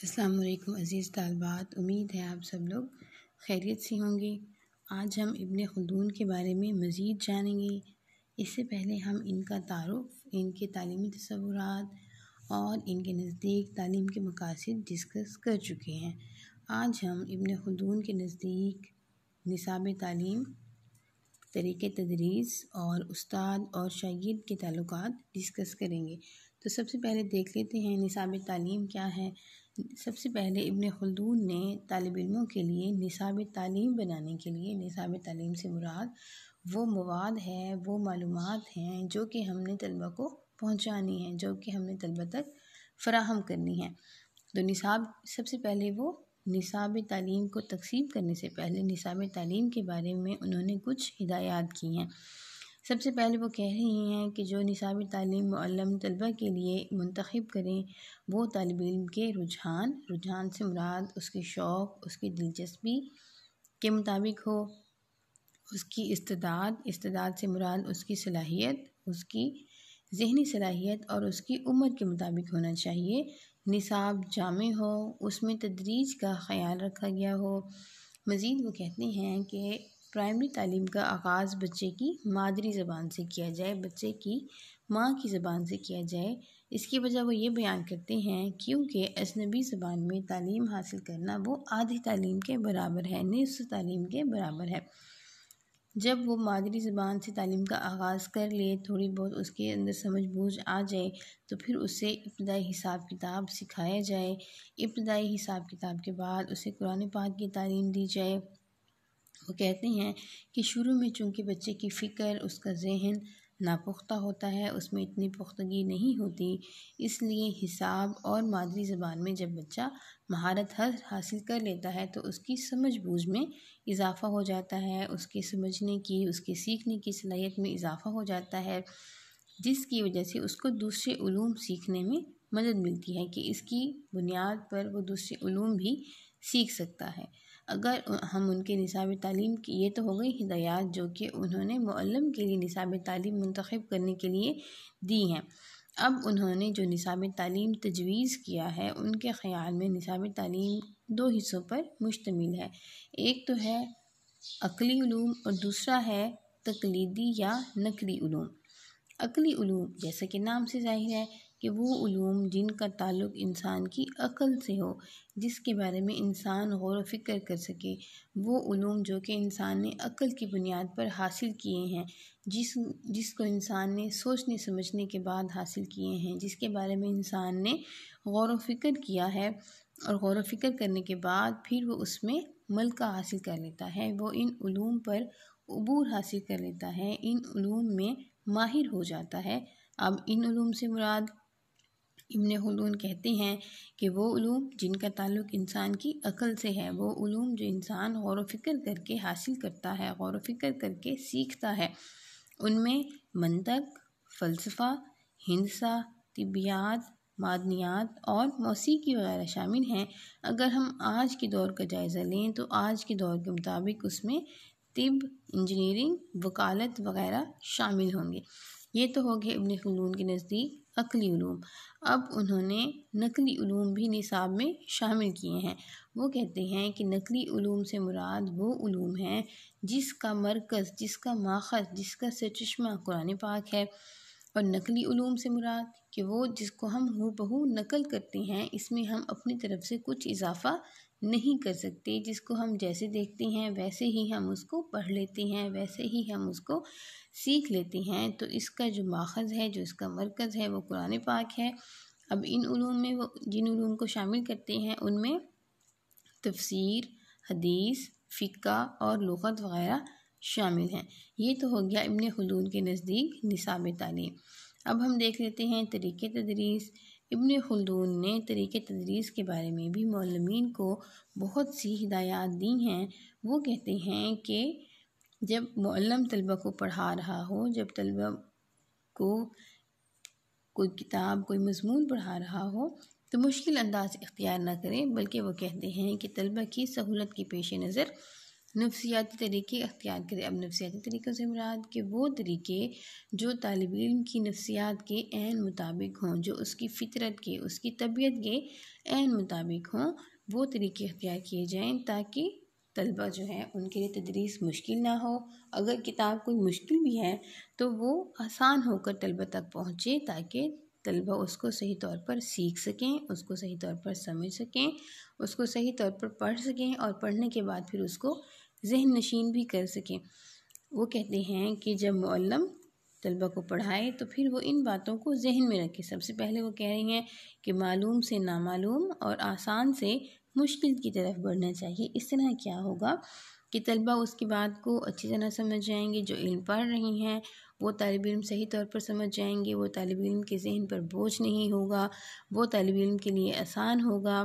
अस्सलाम वालेकुम अज़ीज़ तालबात, उम्मीद है आप सब लोग खैरियत से होंगे। आज हम इब्न खुल्दून के बारे में मज़ीद जानेंगे। इससे पहले हम इनका तारुफ़, इनके तालीमी तसव्वुरात और इनके नज़दीक तालीम के मकासद डिस्कस कर चुके हैं। आज हम इब्न खुल्दून के नज़दीक निसाब तालीम, तरीक़े तदरीस और उस्ताद और शागिर्द के ताल्लुकात डिस्कस करेंगे। तो सबसे पहले देख लेते हैं निसाब तालीम क्या है। सबसे पहले इब्न खुल्दून ने तालिब इल्मों के लिए निसाब तालीम बनाने के लिए, निसाब तालीम से मुराद वो मवाद है, वो मालूमात हैं जो कि हमने तलबा को पहुँचानी है, जो कि हमने तलबा तक फ़राहम करनी है। तो निसाब सबसे पहले वो निसाब तालीम को तक़सीम करने से पहले निसाब तालीम के बारे में उन्होंने कुछ हिदायत की हैं। सबसे पहले वो कह रही हैं कि जो निसाब तालीम मुअल्लम तलबा के लिए मुंतखब करें वो तालिब इल्म के रुझान से मुराद उसके शौक़, उसकी दिलचस्पी के मुताबिक हो, उसकी इस्तेदाद से मुराद उसकी सलाहियत, उसकी ज़हनी सलाहियत और उसकी उम्र के मुताबिक होना चाहिए। निसाब जामे हो, उसमें तदरीज का ख़याल रखा गया हो। मज़ीद वो कहते हैं कि प्राइमरी तालीम का आगाज़ बच्चे की मादरी ज़बान से किया जाए, बच्चे की माँ की ज़बान से किया जाए। इसकी वजह वो ये बयान करते हैं क्योंकि अजनबी ज़बान में तालीम हासिल करना वो आधी तालीम के बराबर है, निस्फ़ तालीम के बराबर है। जब वो मादरी ज़बान से तालीम का आगाज़ कर ले, थोड़ी बहुत उसके अंदर समझ बूझ आ जाए तो फिर उसे इब्तदाई हिसाब किताब सिखाया जाए। इब्तदाई हिसाब किताब के बाद उसे कुरान पाक की तालीम दी जाए। वो कहते हैं कि शुरू में चूँकि बच्चे की फ़िक्र, उसका ज़हन नापुख्ता होता है, उसमें इतनी पुख्तगी नहीं होती, इसलिए हिसाब और मादरी ज़बान में जब बच्चा महारत हासिल कर लेता है तो उसकी समझ बूझ में इजाफ़ा हो जाता है, उसके समझने की, उसके सीखने की सलाहियत में इजाफ़ा हो जाता है, जिसकी वजह से उसको दूसरे उलूम सीखने में मदद मिलती है कि इसकी बुनियाद पर वो दूसरे उलूम भी सीख सकता है। अगर हम उनके निसाब तालीम की, ये तो हो गई हिदायत जो कि उन्होंने मुअल्लम के लिए निसाब तालीम मुंतखब करने के लिए दी हैं। अब उन्होंने जो निसाब तालीम तजवीज़ किया है, उनके ख़याल में निसाब तालीम दो हिस्सों पर मुश्तमिल है। एक तो है अक़ली उलूम और दूसरा है तक़लीदी या नकली उलूम। अक़ली उलूम जैसा कि नाम से ज़ाहिर है कि वो उलूम जिनका ताल्लुक़ इंसान की अक़ल से हो, जिसके बारे में इंसान गौर व फ़िक्र कर सके, वो उलूम जो कि इंसान ने अक़ल की बुनियाद पर हासिल किए हैं, जिसको इंसान ने सोचने समझने के बाद हासिल किए हैं, जिसके बारे में इंसान ने गौर व फ़िक्र किया है और गौर व फ़िक्र करने के बाद फिर वो उसमें मलका हासिल कर लेता है, वो इन उलूम पर उबूर हासिल कर लेता है, इन उलूम में माहिर हो जाता है। अब इन उलूम से मुराद इब्न खुल्दून कहते हैं कि वो उलूम जिनका ताल्लुक़ इंसान की अक़ल से है, वो उलूम जो इंसान गौर व फ़िक्र करके हासिल करता है, गौर व फ़िक्र करके सीखता है, उनमें मंतक, फ़लसफ़ा, हिंसा, तिब्बियात, मादनियात और मौसीकी वगैरह शामिल हैं। अगर हम आज के दौर का जायज़ा लें तो आज के दौर के मुताबिक उसमें तिब, इंजीनियरिंग, वकालत वगैरह शामिल होंगे। ये तो हो गए इब्न खुल्दून के नज़दीक अक़ली उलूम। अब उन्होंने नकली उलूम भी निसाब में शामिल किए हैं। वो कहते हैं कि नकली उलूम से मुराद वो उलूम हैं जिसका मरकज़, जिसका माख़ज़, जिसका सरचश्मा कुरान पाक है। और नकली उलूम से मुराद कि वो जिसको हम हूबहू नकल करते हैं, इसमें हम अपनी तरफ से कुछ इजाफ़ा नहीं कर सकते, जिसको हम जैसे देखते हैं वैसे ही हम उसको पढ़ लेते हैं, वैसे ही हम उसको सीख लेते हैं। तो इसका जो माख़ज़ है, जो इसका मरकज़ है, वो कुरान पाक है। अब इन उलूम में वो जिन उलूम को शामिल करते हैं उनमें तफ़सीर, हदीस, फ़िक़्ह और लुग़त वगैरह शामिल हैं। ये तो हो गया इब्न खुल्दून के नज़दीक निसाब तालीम। अब हम देख लेते हैं तरीक़े तदरीस। इब्न खुल्दून ने तरीक़े तदरीस के बारे में भी मुअल्लिमीन को बहुत सी हिदायत दी हैं। वो कहते हैं कि जब मुअल्लिम तलबा को पढ़ा रहा हो, जब तलबा को कोई किताब, कोई मज़मून पढ़ा रहा हो तो मुश्किल अंदाज़ इख्तियार न करें, बल्कि वो कहते हैं कि तलबा की सहूलत के पेश नज़र नफ्सियाती तरीके अख्तियार करें। अब नफ्सियाती तरीक़ों से मुराद कि वो तरीके जो तालिब इल्म की नफ्सियात के ऐन मुताबिक हों, जो उसकी फ़ितरत के, उसकी तबीयत के ऐन मुताबिक हों, वो तरीके अख्तियार किए जाएँ ताकि तलबा जो है उनके लिए तदरीस मुश्किल ना हो। अगर किताब कोई मुश्किल भी है तो वो आसान होकर तलबा तक पहुँचे ताकि तलबा उसको सही तौर पर सीख सकें, उसको सही तौर पर समझ सकें, उसको सही तौर पर पढ़ सकें और पढ़ने के बाद फिर उसको ज़हन नशीन भी कर सकें। वो कहते हैं कि जब मुअल्लिम तलबा को पढ़ाए तो फिर वो इन बातों को जहन में रखे। सबसे पहले वो कह रही हैं कि मालूम से नामालूम और आसान से मुश्किल की तरफ बढ़ना चाहिए। इस तरह क्या होगा कि तलबा उसकी बात को अच्छी तरह समझ जाएंगे। जो इल्म पढ़ रही हैं वो तालिब इल्म सही तौर पर समझ जाएंगे। वो तालिब इल्म के ज़हन पर बोझ नहीं होगा, वो तालिब इल्म के लिए आसान होगा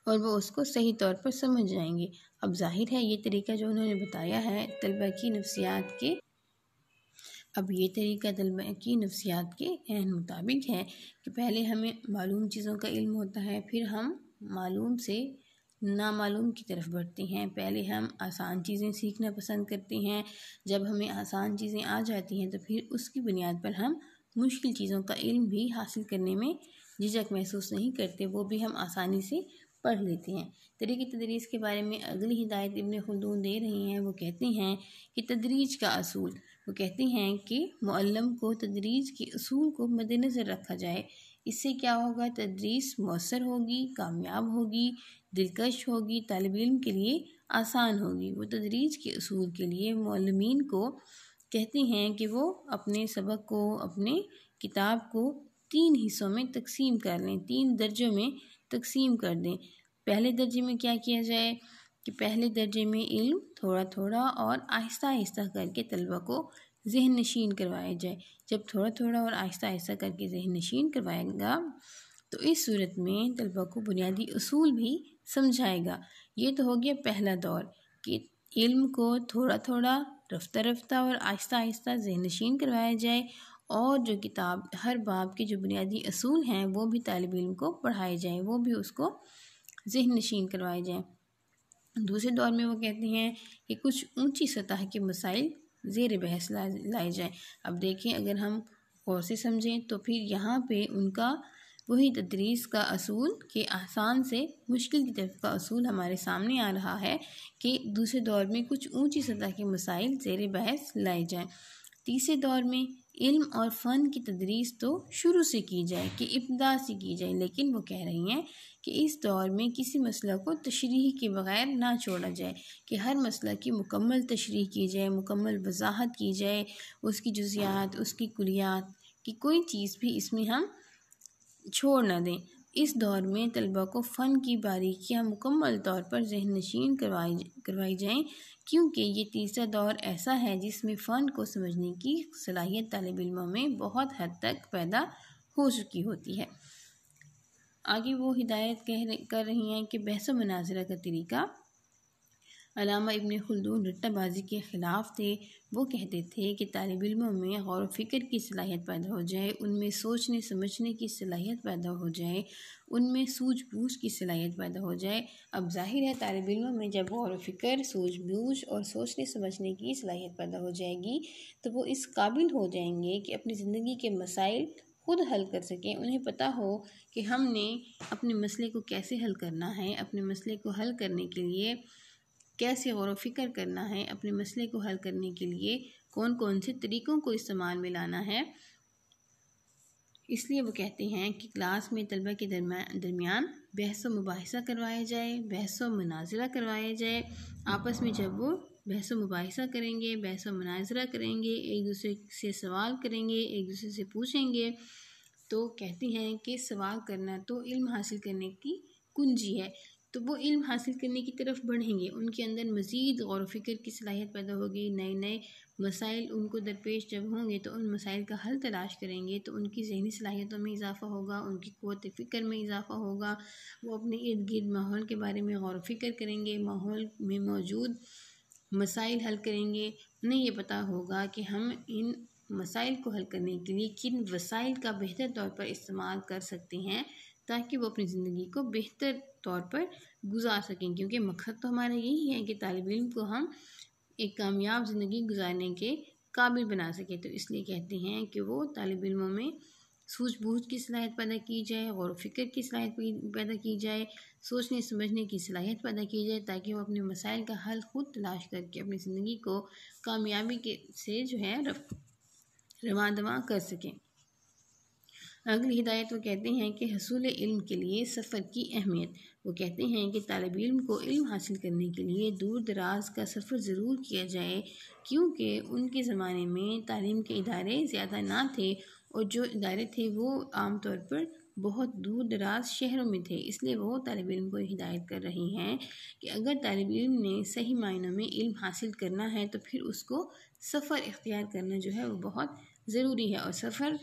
और वो उसको सही तौर पर समझ जाएंगे। अब जाहिर है ये तरीका जो उन्होंने बताया है तलबा की नफ्सियात के तलबा की नफ्सियात के ऐन मुताबिक है कि पहले हमें मालूम चीज़ों का इल्म होता है, फिर हम मालूम से नामालूम की तरफ बढ़ते हैं। पहले हम आसान चीज़ें सीखना पसंद करते हैं, जब हमें आसान चीज़ें आ जाती हैं तो फिर उसकी बुनियाद पर हम मुश्किल चीज़ों का इल्म भी हासिल करने में झिझक महसूस नहीं करते, वो भी हम आसानी से पढ़ लेते हैं। तरीक़े तदरीस के बारे में अगली हिदायत इब्न खुल्दून दे रही हैं। वो कहती हैं कि तदरीज का असूल, वो कहती हैं कि मुअल्लिम को तदरीज के असूल को मद्देनज़र रखा जाए। इससे क्या होगा, तदरीस मौसर होगी, कामयाब होगी, दिलकश होगी, तालिब इल्म के लिए आसान होगी। वो तदरीज के असूल के लिए मुअल्लिमीन को कहती हैं कि वो अपने सबक को, अपने किताब को 3 हिस्सों में तकसीम कर लें, 3 दर्जों में तकसीम कर दें। पहले दर्जे में क्या किया जाए कि पहले दर्जे में इल्म थोड़ा थोड़ा और आहिस्ता आहिस्ता करके तलबा को ज़हन नशीन करवाया जाए। जब थोड़ा थोड़ा और आहिस्ता आहिस्ता करके ज़हन नशीन करवाएगा तो इस सूरत में तलबा को बुनियादी उसूल भी समझाएगा। ये तो हो गया पहला दौर कि इल्म को थोड़ा थोड़ा, रफ्ता रफ्ता और आहिस्ता आहिस्ता ज़हन नशीन करवाया जाए और जो किताब हर बाब के जो बुनियादी असूल हैं वो भी तालिब इल्म को पढ़ाए जाएँ, वो भी उसको ज़हन नशीन करवाए जाएँ। दूसरे दौर में वो कहती हैं कि कुछ ऊंची सतह के मसाइल ज़ेर बहस लाए जाएँ। अब देखें, अगर हम गौर से समझें तो फिर यहाँ पे उनका वही तदरीस का असूल कि आसान से मुश्किल की तरफ का असूल हमारे सामने आ रहा है कि दूसरे दौर में कुछ ऊंची सतह के मसाइल ज़ेर बहस लाए जाएँ। तीसरे दौर में इल्म और फ़न की तदरीस तो शुरू से की जाए, कि इब्तिदा से की जाए, लेकिन वो कह रही हैं कि इस दौर में किसी मसला को तशरीह के बग़ैर ना छोड़ा जाए, कि हर मसला की मुकम्मल तशरीह की जाए, मुकम्मल वजाहत की जाए, उसकी जुज़ियात, उसकी कुलियात की कोई चीज़ भी इसमें हम छोड़ ना दें। इस दौर में तलबा को फ़न की बारीकियाँ मुकम्मल तौर पर ज़हन नशीन करवाई जाएँ, क्योंकि ये तीसरा दौर ऐसा है जिसमें फ़न को समझने की सलाहियत तालिब इल्मों में बहुत हद तक पैदा हो चुकी होती है। आगे वो हिदायत कर रही हैं कि बहस व मुनाज़रा का तरीका अल्लामा इब्न खुल्दून रट्टाबाजी के ख़िलाफ़ थे। वो कहते थे कि तालिब इल्मों में गौर व फ़िक्र की सलाहियत पैदा हो जाए, उनमें सोचने समझने की सलाहियत पैदा हो जाए, उनमें सूझबूझ की सलाहियत पैदा हो जाए। अब ज़ाहिर है तालिब इल्मों में जब गौर व फ़िक्र, सूझबूझ और सोचने समझने की सलाहियत पैदा हो जाएगी तो वो इस काबिल हो जाएंगे कि अपनी ज़िंदगी के मसाइल खुद हल कर सकें। उन्हें पता हो कि हमने अपने मसले को कैसे हल करना है, अपने मसले को हल करने के लिए कैसे गौर व फ़िक्र करना है, अपने मसले को हल करने के लिए कौन कौन से तरीक़ों को इस्तेमाल में लाना है। इसलिए वो कहते हैं कि क्लास में तलबा के दरमियान बहस व मुबाहिसा करवाया जाए, बहस व मुनाज़रा करवाया जाए। आपस में जब वो बहस व मुबाहिसा करेंगे, बहस व मुनाज़रा करेंगे, एक दूसरे से सवाल करेंगे, एक दूसरे से पूछेंगे, तो कहती हैं कि सवाल करना तो इल्म हासिल करने की कुंजी है। तो वो इल्म हासिल करने की तरफ बढ़ेंगे, उनके अंदर मज़ीद गौर व फ़िक्र की सलाहियत पैदा होगी। नए नए मसाइल उनको दरपेश जब होंगे तो उन मसाइल का हल तलाश करेंगे, तो उनकी ज़हनी सलाहियतों में इजाफ़ा होगा, उनकी क़ुव्वत फ़िक्र में इजाफ़ा होगा। वो अपने इर्द गिर्द माहौल के बारे में गौर व फ़िक्र करेंगे, माहौल में मौजूद मसाइल हल करेंगे। उन्हें ये पता होगा कि हम इन मसाइल को हल करने के लिए किन वसाइल का बेहतर तौर पर इस्तेमाल कर सकते हैं ताकि वो अपनी ज़िंदगी को बेहतर तौर पर गुजार सकें, क्योंकि मकसद तो हमारा यही है कि तालिब इल्म को हम एक कामयाब ज़िंदगी गुजारने के काबिल बना सकें। तो इसलिए कहते हैं कि वो तालिब इल्मों में सूझबूझ की सलाहियत पैदा की जाए, गौर व फ़िक्र की सलाहियत पैदा की जाए, सोचने समझने की सलाहियत पैदा की जाए, ताकि वो अपने मसाइल का हल खुद तलाश करके अपनी ज़िंदगी को कामयाबी के से जो है रवां दवां कर सकें। अगली हिदायत वो कहते हैं कि हसूल इल्म के लिए सफ़र की अहमियत। वो कहते हैं कि तालिब इल्म को इल्म हासिल करने के लिए दूर दराज का सफ़र ज़रूर किया जाए, क्योंकि उनके ज़माने में तालीम के इदारे ज़्यादा ना थे और जो इदारे थे वो आम तौर पर बहुत दूर दराज शहरों में थे। इसलिए वो तालिब इल्म को हिदायत कर रही हैं कि अगर तालिब इल्म ने सही मायनों में इल्म हासिल करना है तो फिर उसको सफ़र इख्तियार करना जो है वो बहुत ज़रूरी है, और सफ़र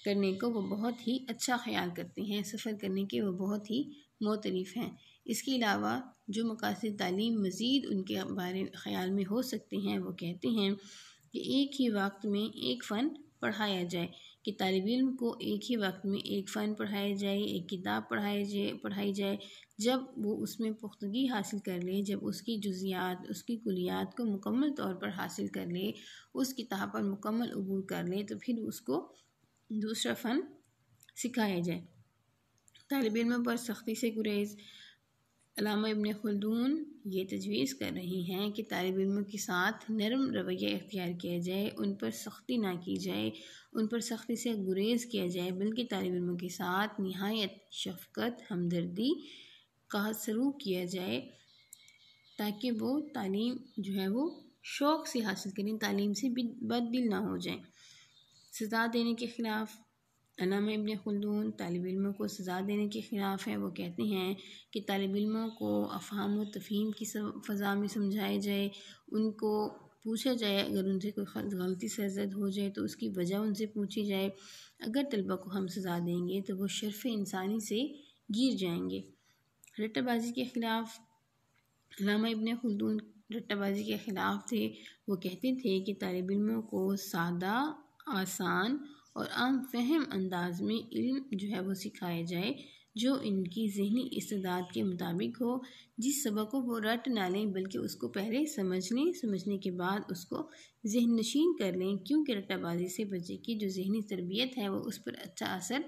करने को वो बहुत ही अच्छा ख्याल करते हैं, सफ़र करने के वो बहुत ही मोतरफ़ हैं। इसके अलावा जो मकासद तालीम मज़ीद उनके बारे ख़्याल में हो सकते हैं, वो कहते हैं कि एक ही वक्त में एक फ़न पढ़ाया जाए, कि तालिब इल्म को एक ही वक्त में एक फ़न पढ़ाया जाए, एक किताब पढ़ाई जाए। जब वो उसमें पुख्तगी हासिल कर ले, जब उसकी जुज़ियात उसकी कुलियात को मुकम्मल तौर पर हासिल कर ले, उस किताब पर मुकम्मल अबूर कर ले, तो फिर उसको दूसरा फ़न सिखाया जाए। तालिब इल्म पर सख्ती से गुरेज। अल्लामा इब्न खुल्दून ये तजवीज़ कर रही हैं कि तालिब इल्म के साथ नरम रवैया इख्तियार किया जाए, उन पर सख्ती ना की जाए, उन पर सख्ती से गुरेज किया जाए, बल्कि तालिब इल्म के साथ निहायत शफ़क़त हमदर्दी का सलूक किया जाए, ताकि वो तालीम जो है वो शौक़ से हासिल करें, तालीम से बददिल ना हो जाए। सज़ा देने के ख़िलाफ़। अल्लामा इब्न खुल्दून तालिब इल्मों को सज़ा देने के ख़िलाफ़ है। वो कहते हैं कि तालिब इल्मों को अफ़हाम व तफ़हीम की फ़ज़ा में समझाया जाए, उनको पूछा जाए, अगर उनसे कोई गलती सरज़द हो जाए तो उसकी वजह उनसे पूछी जाए। अगर तलबा को हम सज़ा देंगे तो वो शर्फ़ इंसानी से गिर जाएंगे। रट्टाबाजी के ख़िलाफ़। अल्लामा इब्न खुल्दून रट्टाबाजी के ख़िलाफ़ थे। वो कहते थे कि तालिब इल्मों को सादा, आसान और आम फहम अंदाज में इल्म जो है वो सिखाया जाए, जो इनकी ज़हनी इस्तेदाद के मुताबिक हो। जिस सबक को वो रट ना लें, बल्कि उसको पहले समझ लें, समझने के बाद उसको ज़हन नशीन कर लें, क्योंकि रट्टाबाजी से बच्चे की जो ज़हनी तरबियत है वो उस पर अच्छा असर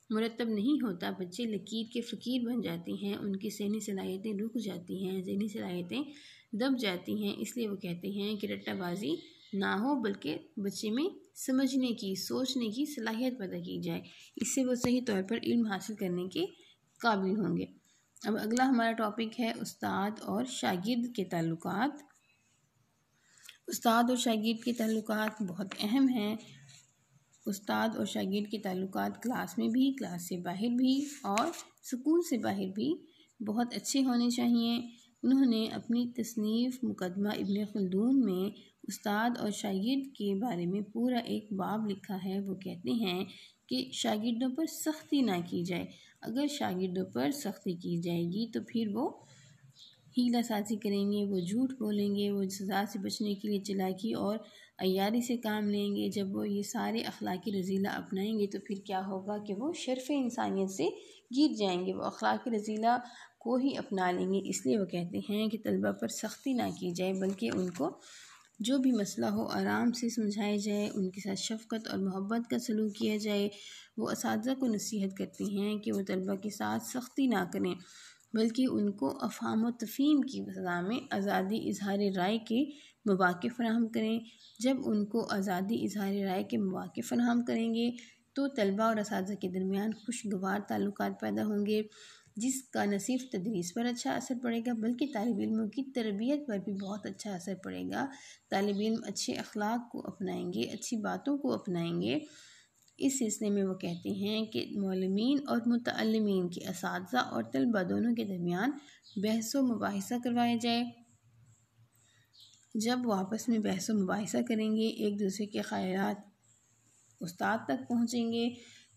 मुरतब नहीं होता। बच्चे लकीर के फ़कीर बन जाते हैं, उनकी ज़हनी सलाहियतें रुक जाती हैं, ज़हनी सलाहियतें दब जाती हैं। इसलिए वो कहते हैं कि रट्टाबाजी ना हो, बल्कि बच्चे में समझने की, सोचने की सलाहियत पैदा की जाए, इससे वो सही तौर पर इल्म हासिल करने के काबिल होंगे। अब अगला हमारा टॉपिक है उस्ताद और शागिर्द के ताल्लुकात। उस्ताद और शागिर्द के ताल्लुकात बहुत अहम हैं। उस्ताद और शागिर्द के ताल्लुकात क्लास में भी, क्लास से बाहर भी और स्कूल से बाहर भी बहुत अच्छे होने चाहिए। उन्होंने अपनी तसनीफ़ मुक़दमा इब्न खुल्दून में उस्ताद और शागिर्द के बारे में पूरा एक बाब लिखा है। वो कहते हैं कि शागिर्दों पर सख्ती ना की जाए। अगर शागिर्दों पर सख्ती की जाएगी तो फिर वो हीला साजी करेंगे, वो झूठ बोलेंगे, वो सज़ा से बचने के लिए चालाकी और अय्यारी से काम लेंगे। जब वो ये सारे अखलाकी रज़ीला अपनाएंगे तो फिर क्या होगा कि वो शर्फ़ इंसानियत से गिर जाएंगे, वो अखलाकी रज़ीला को ही अपना लेंगे। इसलिए वो कहते हैं कि तलबा पर सख्ती ना की जाए, बल्कि उनको जो भी मसला हो आराम से समझाया जाए, उनके साथ शफ़क़त और मोहब्बत का सलूक किया जाए। वो असातिज़ा को नसीहत करती हैं कि वो तलबा के साथ सख्ती ना करें, बल्कि उनको अफ़हाम व तफ़हीम की फ़ज़ा में आज़ादी इज़हार राय के मौक़े फ़राहम करें। जब उनको आज़ादी इज़हार राय के मौक़े फ़राहम करेंगे तो तलबा और असातिज़ा के दरमियान खुशगवार ताल्लुकात पैदा होंगे, जिसका न सिर्फ तदरीस पर अच्छा असर पड़ेगा, बल्कि तालिब इल्मों की तरबियत पर भी बहुत अच्छा असर पड़ेगा। तालिब इल्म अच्छे अखलाक को अपनाएंगे, अच्छी बातों को अपनाएंगे। इस सिलसिले में वो कहते हैं कि मौलमीन और मुतअल्लिमीन के असातिज़ा और तलबा दोनों के दरमियान बहस व मुबाहिसा करवाया जाए। जब वो आपस में बहस व मुबाहिसा करेंगे, एक दूसरे के ख़यालात उस्ताद तक पहुँचेंगे,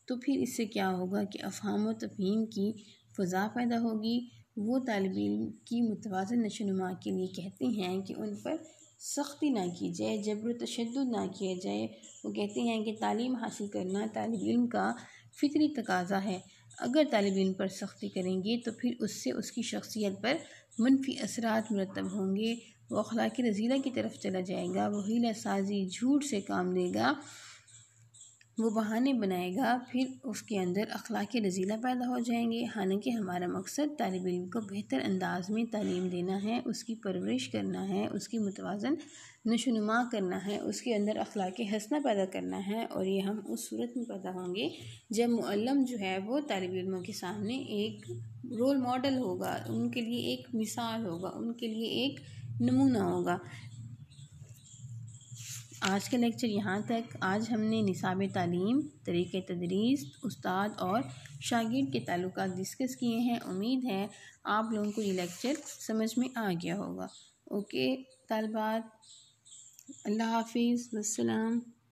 तो फिर इससे क्या होगा कि अफ़हाम व तफ़हीम की फ़ज़ा पैदा होगी। वो तालिब इल्म की मुतवाज़िन नशोनुमा के लिए कहते हैं कि उन पर सख्ती ना की जाए, जबर तशद्दुद ना किया जाए। वो कहते हैं कि तालीम हासिल करना तालिब इल्म का फ़ितरी तकाज़ा है। अगर तालिब इल्म पर सख्ती करेंगे तो फिर उससे उसकी शख्सियत पर मनफी असरात मुरतब होंगे। वो अखलाक़ रज़ीला की तरफ चला जाएगा, वो हीला साजी झूठ से काम लेगा, वो बहाने बनाएगा, फिर उसके अंदर अखलाक़ रज़ीला पैदा हो जाएंगे। हालांकि हमारा मकसद तालिब इल्म को बेहतर अंदाज में तालीम देना है, उसकी परवरिश करना है, उसकी मुतवाज़न नशोनुमा करना है, उसके अंदर अखलाक़ हसना पैदा करना है। और ये हम उस सूरत में पैदा होंगे जब मुअल्लिम जो है वो तालिब इल्मों के सामने एक रोल मॉडल होगा, उनके लिए एक मिसाल होगा, उनके लिए एक नमूना होगा। आज का लेक्चर यहाँ तक। आज हमने निसाब तालीम, तरीक़े तदरीस, उस्ताद और शागिर्द के ताल्लुकात डिस्कस किए हैं। उम्मीद है आप लोगों को ये लेक्चर समझ में आ गया होगा। ओके तालिबात, अल्लाह हाफिज़, वस्सलाम।